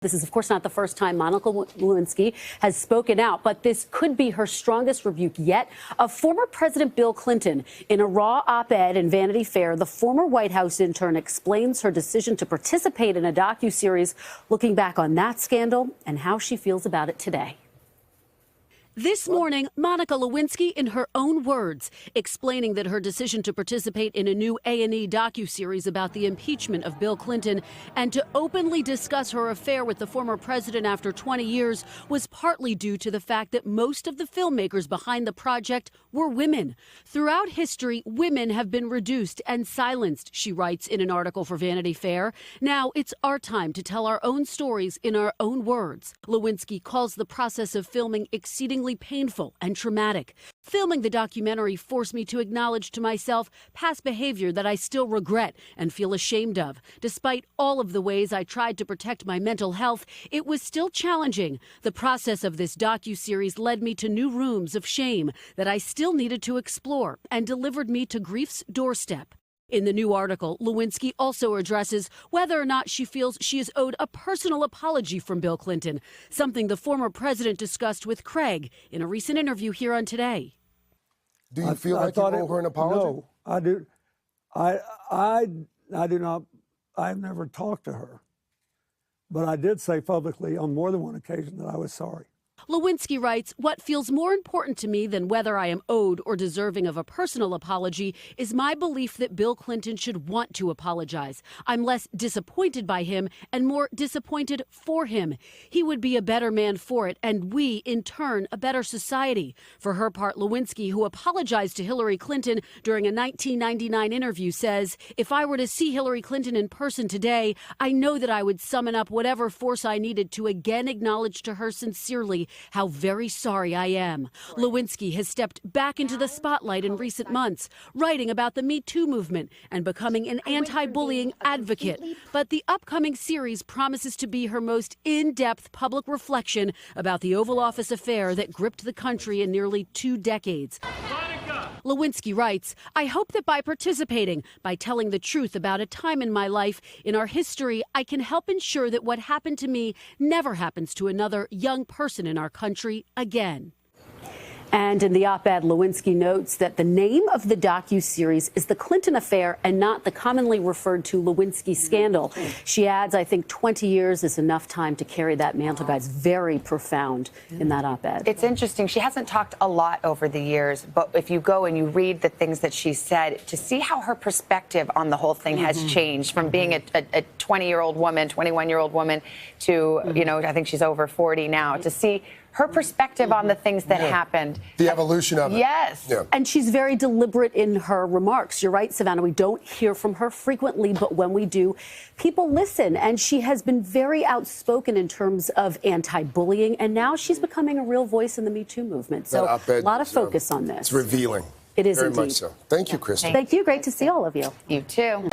This is, of course, not the first time Monica Lewinsky has spoken out, but this could be her strongest rebuke yet of former President Bill Clinton. In a raw op-ed in Vanity Fair, the former White House intern explains her decision to participate in a docuseries looking back on that scandal and how she feels about it today. This morning, Monica Lewinsky, in her own words, explaining that her decision to participate in a new A&E docuseries about the impeachment of Bill Clinton and to openly discuss her affair with the former president after 20 years was partly due to the fact that most of the filmmakers behind the project were women. Throughout history, women have been reduced and silenced, she writes in an article for Vanity Fair. Now it's our time to tell our own stories in our own words. Lewinsky calls the process of filming exceedingly painful and traumatic. Filming the documentary forced me to acknowledge to myself past behavior that I still regret and feel ashamed of. Despite all of the ways I tried to protect my mental health, it was still challenging. The process of this docuseries led me to new rooms of shame that I still needed to explore and delivered me to grief's doorstep. In the new article, Lewinsky also addresses whether or not she feels she is owed a personal apology from Bill Clinton, something the former president discussed with Craig in a recent interview here on Today. Do you feel like you owe her an apology? No, I do. I do not. I've never talked to her, but I did say publicly on more than one occasion that I was sorry. Lewinsky writes, what feels more important to me than whether I am owed or deserving of a personal apology is my belief that Bill Clinton should want to apologize. I'm less disappointed by him and more disappointed for him. He would be a better man for it, and we, in turn, a better society. For her part, Lewinsky, who apologized to Hillary Clinton during a 1999 interview, says, if I were to see Hillary Clinton in person today, I know that I would summon up whatever force I needed to again acknowledge to her sincerely how very sorry I am. Lewinsky has stepped back into the spotlight in recent months, writing about the Me Too movement and becoming an anti-bullying advocate. But the upcoming series promises to be her most in-depth public reflection about the Oval Office affair that gripped the country in nearly 2 decades. Lewinsky writes, I hope that by participating, by telling the truth about a time in my life, in our history, I can help ensure that what happened to me never happens to another young person in our country again. And in the op-ed, Lewinsky notes that the name of the docuseries is The Clinton Affair and not the commonly referred to Lewinsky scandal. She adds, I think 20 years is enough time to carry that mantle, guys. Very profound in that op-ed. It's interesting. She hasn't talked a lot over the years, but if you go and you read the things that she said, to see how her perspective on the whole thing has changed from being a 20-year-old woman, 21-year-old woman to, you know, I think she's over 40 now, to see her perspective on the things that happened. The evolution of it. Yes. Yeah. And she's very deliberate in her remarks. You're right, Savannah. We don't hear from her frequently, but when we do, people listen. And she has been very outspoken in terms of anti-bullying. And now she's becoming a real voice in the Me Too movement. So a lot of focus on this. It's revealing. It is very indeed. Much so. Thank you, Kristen. Thank you. Great to see all of you. You too.